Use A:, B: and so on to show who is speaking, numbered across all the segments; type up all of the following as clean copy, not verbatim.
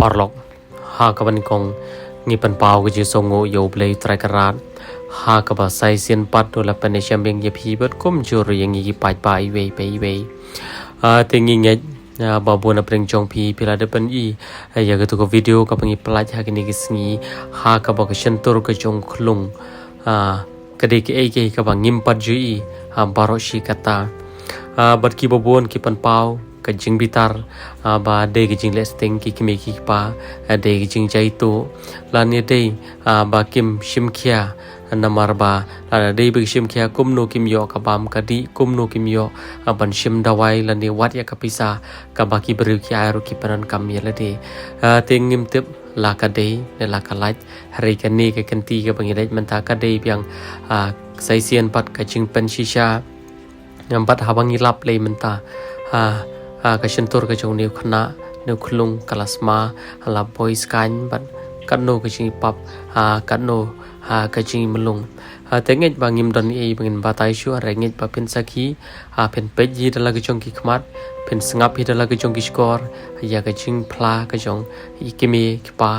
A: parlok ha ka ban kong ngi pan pau ke ji songo yo blei trai karat ha ka ba sai sin pat do la pan sham beng ye phi bat kum jur yang ngi pai pai we pe we te ngi nge ba bu na preng chong phi pila de pan i ya ga to ko video ka pangi plaj ha ke ni gisngi ha ka ba ka shentur ka chong khlung kade ke ai ke ka ba ngim pat ju i baro shi kata bat ki bobon ki pan pau ka jing bitar ba de ki jing lesting ki kimi ki pa de ki jing jai tu la ne de ba kim shim khia namar ba la de bi shim khia kum no kim yo ka bam ka di kum no kim yo ban shim dawai la ne wat ya ka pisa ka ba ki bru ki ai ru ki panan kam ye la de te ngim tip la ka de ne la ka laj hari ka ni ka kan ti ka bangi dai man ta ka de piang sai sian pat ka jing pen shisha ngam pat habang ilap le menta ka shentur ka jong new khna new khulung kalasma hala boys kan bat kanno ka jing pap kanno ka jing melung tenget bangim don ei bangin batai shu renget pa pin sakhi pen peji dala ka jong ki khmat pen sngap hi dala ka jong ki skor ya ka jing phla ka jong ikimi kpa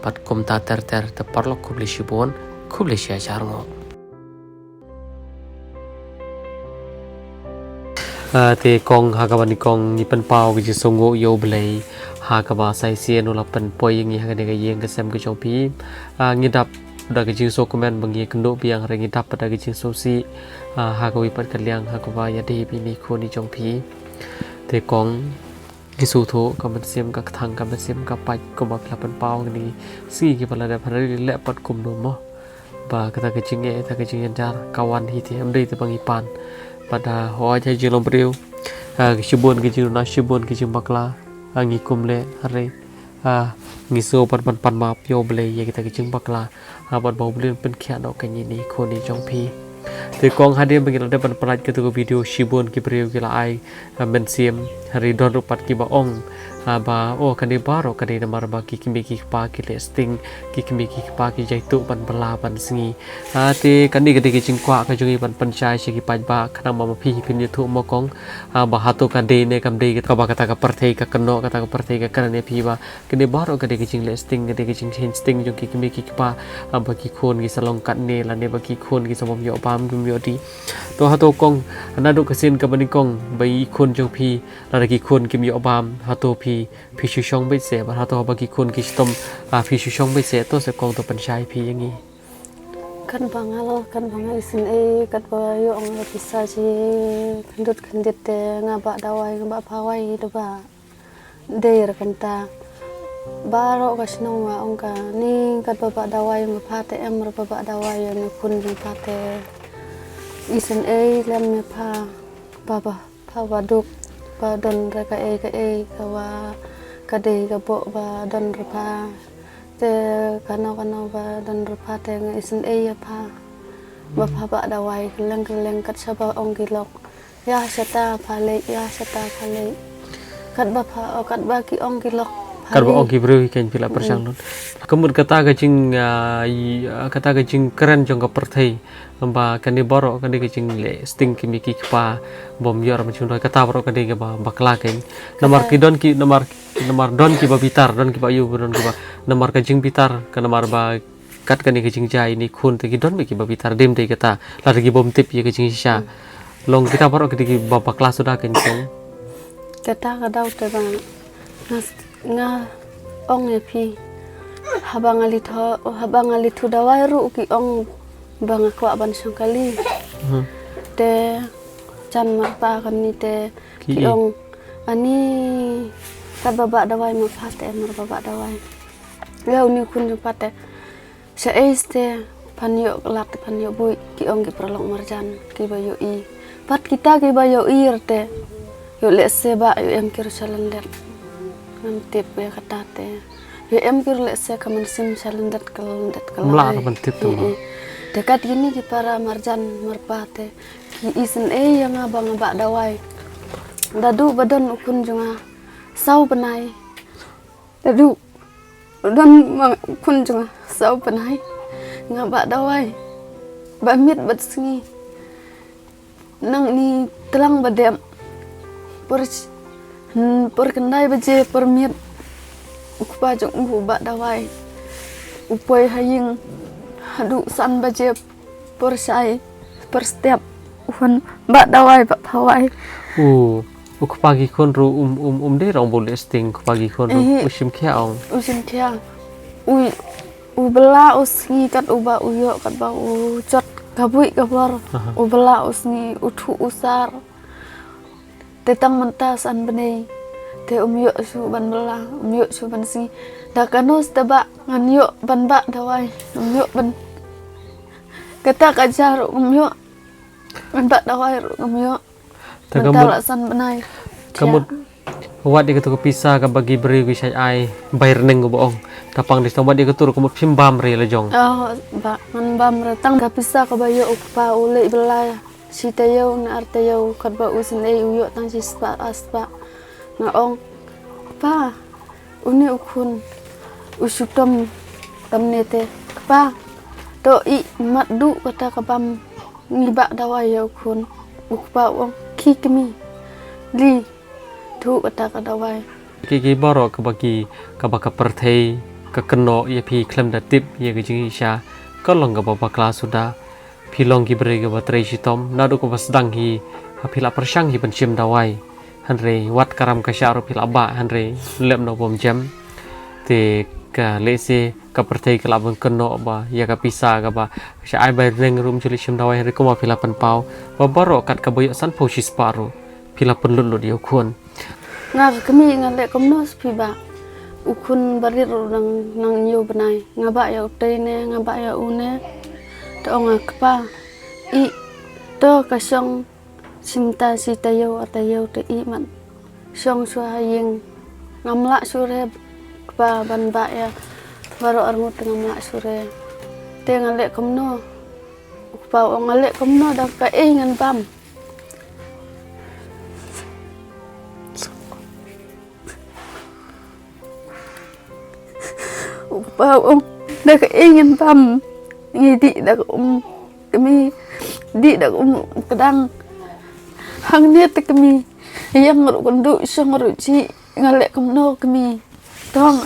A: pat kum ta ter ter ta parlok khubli shibon khubli sha charngo te kong ha ka bani kong ni pen pau ki songo yo blei ha ka ba sai sien ula pen poi yang ha ka yeng ka sem ka chong pi ngidap da ka jing so komen bangi kendo piang re ngidap pada ka jing so si ha ka wi pat ka liang ha ka ba ya de pi ni kho ni chong pi te kong ki su tho ka man sem ka thang ka man sem ka pai ko ba pla pen pau ni si ki pala da phari le pat kum no mo ba ka ta ka jing e ta ka jing jar kawan hi ti am dei te bangi pan pada hoa jai jilom priu shibun ke jiru shibun ke jimbakla ngi kumle hare ngi so pan ma pyo ble ye kita ke jimbakla ban bau ble pen khia no ka ni khoni jong phi te kong hade bangil de pan prat ke tu video shibun ki priu ki la ai men sim hare don rupat ki ba ong ba kani baro kani namar ba ki kimi ki pa ki lesting ki kimi ki pa ki jai tu ban bala ban singi te kani ke ki chingkwa ka jungi ban panchai shi ki pa ba khana ma phi phin thu mo kong ba hatu ka de ne kam de ka ba kata ka parthei ka kano kata ka parthei ka karane phi ba kani baro kani ki ching lesting kani ki ching sting jung ki kimi ki pa ba ki khon ki salong kat ne la ne ba ki khon ki somom yo pam kum yo di to hatu kong anadu ka sin ka bani kong bai khon jong phi la ki khon kim yo pam hatu phi shu shong bai se ba to ba ki khun ki stom phi shu shong bai se to se kong to pan shai phi yang ni
B: kan bangal isin kat ba yo ong la pisa ji khandit te ngaba dawai ngaba phawai do ba der kan ta baro ka snong wa ong ka ni kat ba dawai ngaba pha te em ra ba dawai ni khun ni pha te isin lem me pha ba duk ba don ra ka ka wa ka de ka bo ba don ra pa te kano ba don ra pa te isin ya pa ba dawai keleng kat sa ba ong kilok ya sata phale kat ba ki ong kilok
A: kan ba ong ki bru ken pila persang non kemun kata ka jing keren jong ka perthei ba kani baro kani ka jing le sting kimi ki pa bom yor ma chung kata baro kani ka ba bakla ken namar don ki ba bitar don ki ba yu don ki ba namar ka jing bitar ka namar ba kat kani ka jing jai ni khun te ki don ki ba bitar dem te kata la ki bom tip ye ka jing sha long kita baro kani ki ba bakla sudah ken kong
B: kata ka dau te ba nga ong e pi habang ali thu dawai ru ki ong bang kwa ban sang kali te chan ma pa kan ni te ki ong ani kat baba dawai ma pa te mar baba dawai leu ni kun pa te sa este panyo lat panyo bui ki ong ki pralok marjan ki ba yo i pat kita ki ba yo i te yo le se ba yo em kir salan let ngam tip ya kata te ya em kir le se kaman sim salendat kal
A: mla man tip tu
B: dekat gini ki para marjan merpate ki isen yang abang ba dawai dadu badan ukun junga sau penai dadu badan ukun junga sau penai ngaba dawai ba mit bat singi nang ni telang badem por kendai baje per mit ukpa jong ba dawai upoi haying hadu san baje persai per setiap uhan ba dawai ba phawai
A: uk pagi kon ru de rong boleh sting pagi kon ru usim kya u bela usni kat uba uyo kat ba u cot kabui kabar u bela usni uthu usar tetang mentas an bene te yo su ban bela yo su ban si da kanus taba ngan yo ban ba dawai yo ban kata kajar yo ban ba dawai yo mentala san benai kamu wat di ketu pisah ka bagi beri wi sai ai bayar neng go boong tapang dis wat di ketu kamu pimbam re la jong
B: ba ngan bam ratang ka pisah ka bayo ukpa ule bela si tayo na artayo kat ba usin ei uyo tang si spa aspa ngaong pa uni ukun usutom tamnete pa to I madu kata kabam ngiba dawai ya ukun ukpa wong kikmi li tu kata kadawai
A: ki baro ka bagi ka baka perthei ka keno ye phi klem da tip ye ga jingi sha ka long ga ba klas sudah pilong ki beri ga baterai sitom nadu ko basdang hi pila persang hi pencim dawai hanre wat karam ka syaru pila ba hanre lem no bom jam te ka lese ka perthei ka labang keno ba ya ka pisa ga ba sha ai bai reng rum juli sim dawai hanre ko ma pila pen pau ba baro kat ka boyo san posis paru pila pen lulu dia kun
B: ngar kami ngale komnos pi ba ukun barir nang yo benai ngaba ya utei ne ngaba ya une to ngakpa I to kasong simta si tayo atayo te I man song suaying ngamla sure kpa ban ba ya baro arngut ngamla sure te ngale komno ukpa ngale komno da ka ngan pam ukpa da ka ngan pam ngidi da kami di da kadang hang niat kami yang ngaru kundu isong ngaru ci ngalek komno kami tong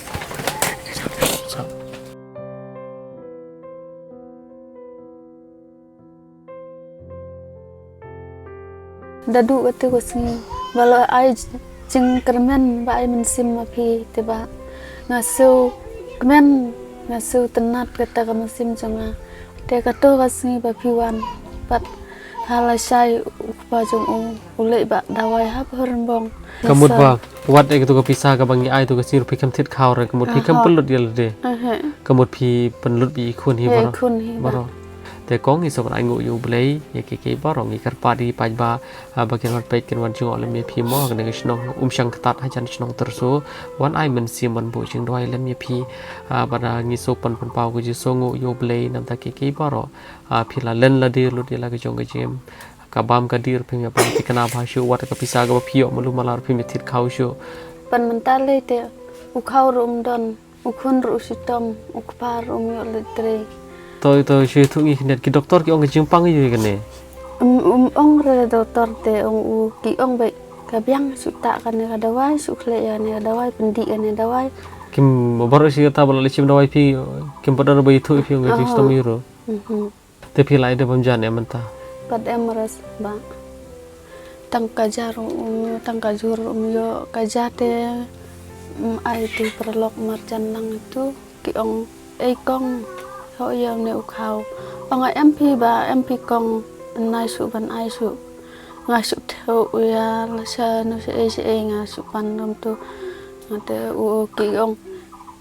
B: dadu kata ko sini balo ai jing kermen ba ai mensim api tiba ngasu kemen ngasu tenat kata ka musim jonga te kato kasni ba piwan pat halasai ukpa jong ule ba dawai hap hornbong
A: kamut ba wat e to ka pisah ka bangi ai to ka sir pikam tit khaw re kamut pikam pelut yel de kamut pi penlut bi khun hi baro te kong iso ai ngu yu blei ye ke baro ngi kar padi paj ba bagian wat pek ken wan jong ole me pi mo ka ne snong sang tat ha jan snong tersu wan ai men sim wan bu jing doi lem ye pi bana ngi so pan pau ku ji so ngu yu blei nam ta ke baro pi la len la dir lu de la ka jong ka jem ka bam ka dir phi me pa ti kana ba shu wat ka pisah ka pi yo malu malar phi me tit khaw shu
B: pan mentale te ukhaw rum don ukhun ru sitom ukpar yo le tre
A: to shu thu ngi net ki doktor ki ong jing pang yu ke ne
B: ong re doktor te ong u ki ong bai ka biang su ta kan ne dawai su khle ya ne dawai pendi ne dawai
A: kim baro si ta bala lim dawai pi kim padar bai thu pi ong jing stom yu te pi lai de bam jan e manta
B: pat emres ba tang kajar tang kajur yo kajate ai tu perlok marjan nang itu ki ong kong ho yang ne ukhaw ong MP ba MP kong nai su ban ai su nga su theo ya la sa no se nga su pan rom tu ngate u ki ong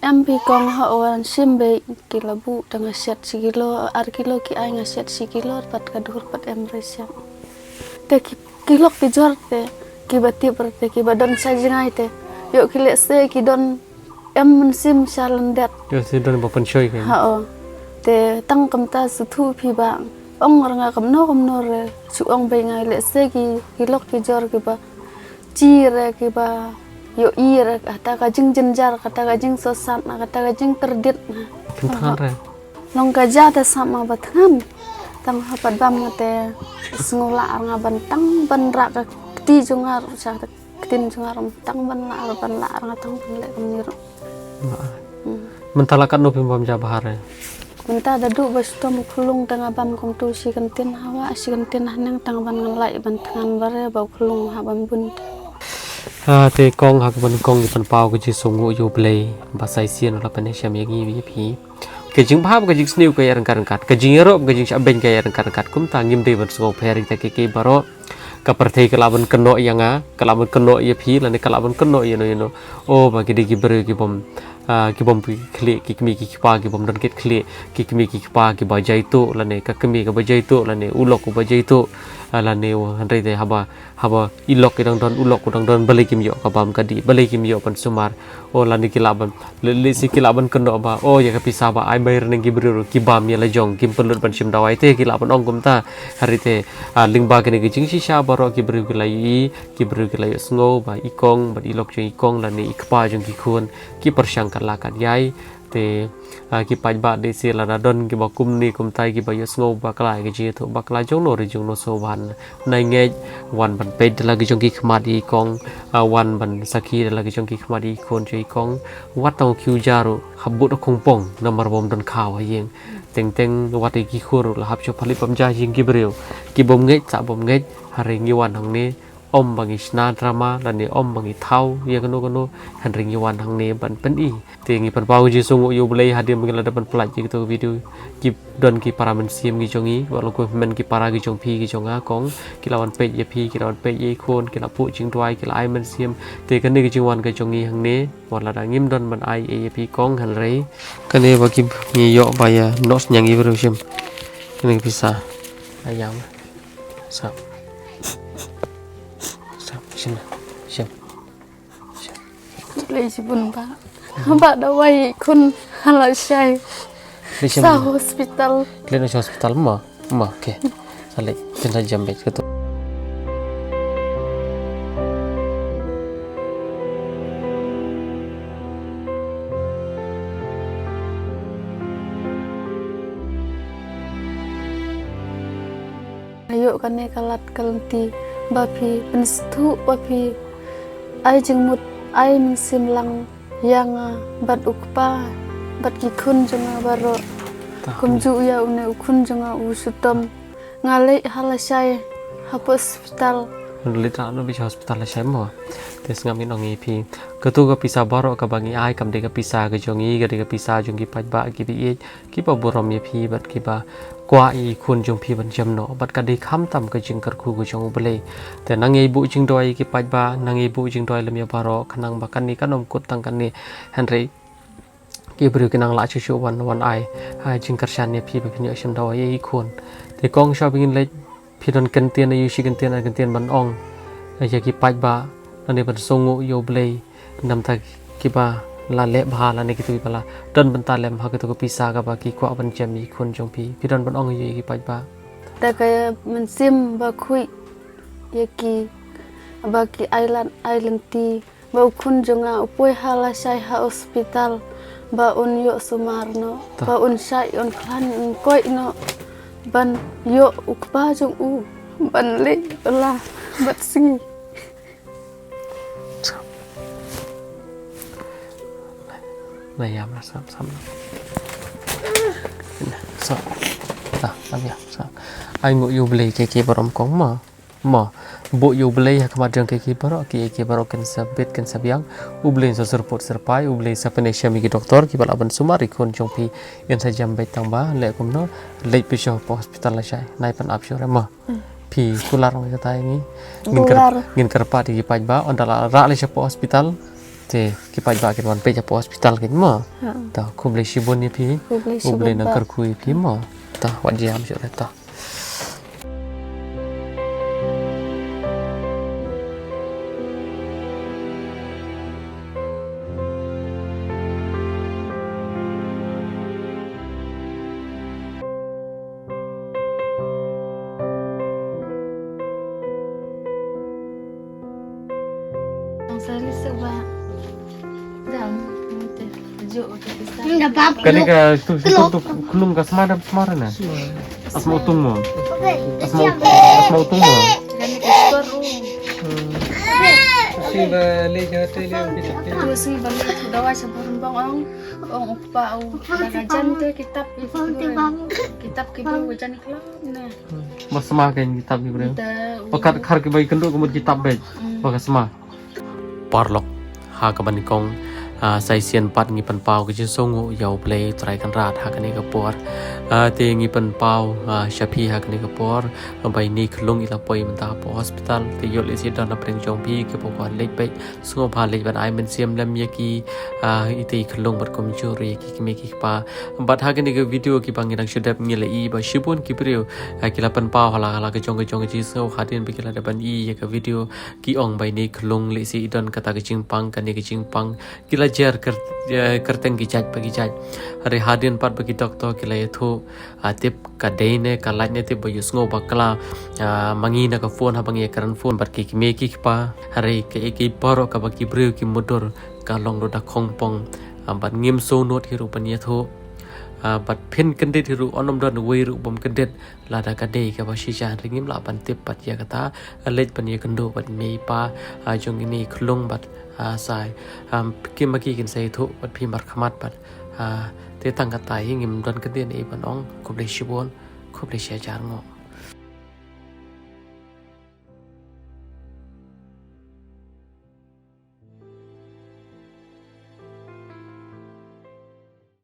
B: MP kong ho wan simbe ki labu tanga set sigilo ar kilo ki ai nga set sigilo pat kadur pat emresya te kilo ki jor te ki bati perte ki badon sa jingai te yo ki le se ki don em sim salandet
A: yo se don ba pan shoy ke
B: te tang kamta su thu phi ba ong ranga kamno re su ong be ngai le se ki lok ki jor ki ba chi re ki ba yo i re kata ka jing jenjar kata ka jing sosat na kata ka jing terdit na
A: pintar re
B: long ka ja ta sama batngam tang hapat bam te sngula nga bantang ban ra ka ti jungar sa tin jungar tang ban la nga tang ban le kamniro
A: mentalakan no pim bam jabahare
B: Minta dadu basto mukulung tengah bam kong tu si kentin hawa si kentin hanang tang ban ngelai ban tangan bare bau kulung ha bam bun.
A: te kong hak ban kong pan pau ke ji songo yo play ba sai sien la pan syam yagi wi pi ke jing bhab ke jing sniu ke yang kan kat ke jing ro ke jing saben ke yang kan kat kum tangim de ban so pheri ta ke baro ka parthe kalaban keno yanga kalaban keno ye pi la ne kalaban keno ye no o ba ke de gi bre ki bom ki bom klik ki kmi ki pa ki bom dan kit klik ki kmi ki pa ki bajai tu la ne ka kmi ka bajai tu la ne ulok ku bajai tu la ne handai de haba ilok idang don ulok udang don balik kim yo ka bam ka di balik kim yo pan sumar o la ne kilaban le si kilaban keno ba o ya ka pisa ba ai bayar ne ki bru ki bam ya la jong kim pelut ban sim dawai te kilaban ong kum ta hari te ling ba ke ne ki jing si sha baro ki bru ki lai sngo ba ikong ba ilok jong ikong la ne ikpa jong ki khun ki persyang lakat yai te ki paj ba de se la don ki ba kum ni kum tai ki ba yo sngo ba klai ki ji to ba klai jong no ri jong no so wan nai nge wan ban pe de la ki jong ki khmat i kong wan ban sakhi de la ki jong ki khmat i khon chei kong wat tau kyu jaru habut khong pong namar bom don khaw yeng teng wat ki khur la hap cho phali pam ja jing ki breu ki bom nge sa bom nge hari ngi wan hang ni om bangi sna drama dan ni om bangi thau ya kano han ring yuan hang ne ban pen i te ngi pan pau ji sungu yu blai hadim ngi la ban plaj ji to video ki don ki para men sim gi jongi wa lo ko men ki para gi jong phi gi jonga kong ki lawan pe ye phi ki lawan pe ye khon ki la pu jing twai ki la ai men sim te kan ni gi jing wan ga jongi hang ne wa la da ngim don ban ai ye phi kong han rei kan ne ba ki ngi yo ba ya nos nyang i bro sim ni bisa ayam sa Siap.
B: Lấy si bun ba. Ba dawai kun hala syai. Sa hospital.
A: Kalian di hospital ma, oke. Saleh, kita jam baik gitu.
B: Ayo kane kalat kalenti. Bapi penstu bapi ai jengmut ai mingsim lang yang bat ukpa bat kikun jonga baro kumju ya une ukun jonga usutom ngale halasai hapa hospital
A: Lita no bisa hospital la shemo tes ngamin ongi pi ketu ka pisa baro ka bangi ai kam de ka pisa ka jongi ga de ka pisa jongi paj ba ki bi ki pa borom ye pi bat ki ba kwa i khun jong pi ban jam no bat ka de kham tam ka jing kar khu go jong ble te nang ei bu jing doi ki paj ba nang ei bu jing doi lam ya baro khanang ba kan ni kanom kut tang kan ni henry ki bru ki nang la chu chu wan ai hai jing kar shan ye pi ba pin yo sham doi ei khun te kong shopping leพี่ดอนกันเตียนอายุชิกันเตียนกันเตียนบันอ่องไอ้ยากิปัจบานั่นเองบันทรงโยเบลนำตากิบาลาเละบาลานี่กิตุกิบาลาดอนบันตาเลมหากิตุกพิสากับากิกว่าบันเจมีคนจงพี่ดอนบันอ่องอายุกิปัจบา
B: แต่ก็มันซิมบาคุยยากิบากิไอแลนตีบาคุณจงอาอุปยฮาลาชัยฮาออสปิตัลบาอุนโยสุมารโนบาอุนชัยอุนคลันอุนก้อยโนban yo ukpa jong u ban le la bat sing
A: bayam lah sam so ta ya sa ai ngộ yu blei ke barom kong ma bo yu blei ha kama jang ke baro ke baro kan sabet kan sabyang u blei so serpot serpai u blei sa penesya mi doktor ki balaban sumari kon jong pi yan sa jam bai tang ba le kom no le pi sho hospital la shai nai pan ap sho ma pi kular ngai kata ini ngin karpa di paj ba ondala ra le sho hospital te ki paj ba kin wan pe ja hospital kin ma ta ku blei shibon ni pi u blei na kar kui pi ma ta wan jam sho ta Kani ka tu kulum ka semara na. Asma utung mo. Asma utung mo.
B: Kani ka store
A: sih balik ke hotel kita.
B: Terus sih balik ke dawa sebelum bang ong upa gajan tuh kitab wajan kelam nah.
A: Mas semakin kitab ni bro.
B: Udah
A: Pakat khar ke bayi kenduk kemudian kitab baik. Pakat semah. Parlok ha ka ban kong sai sian pat ngi pan pau ke songo yau play trai kan rat ha kan ka por te ngi pan pau shapi ha kan ka por bai ni khlung ila poi man ta po hospital te yol isi dan na preng jong pi ke pokon lek bai sungo pha lek ban ai men siam lam ye ki iti khlung bat kom churi ki me ki pa bat ha kan ka video ki pang nang shudap ngi le i ba shibun ki priu ki la pan pau hala ka jong ji so khatin bi ki la da ban i ye ka video ki ong bai ni khlung le si don kata ka ching pang kan ni ka ching pang kila jar kerteng ki jaj bagi jaj hari hadin pat bagi doktor kila itu tip ka deine ka lajne tip bayu sngo bakla mangi na ka phone ha bangi karan phone bat ki me ki pa hari ki paro ka bagi breu ki motor ka long do da khongpong bat ngim so not hiru pania tho bat pin kendit hiru onom don wei ru bom kendit lada ka dei ka ba shijan ringim la ban tip pat ya kata lej pania kendo bat me pa jong ini klung bat sai kim maki kin sai thu bat phi mar khamat bat te tang ka tai ngim don kendit ei banong koble shibon koble sha jar ngo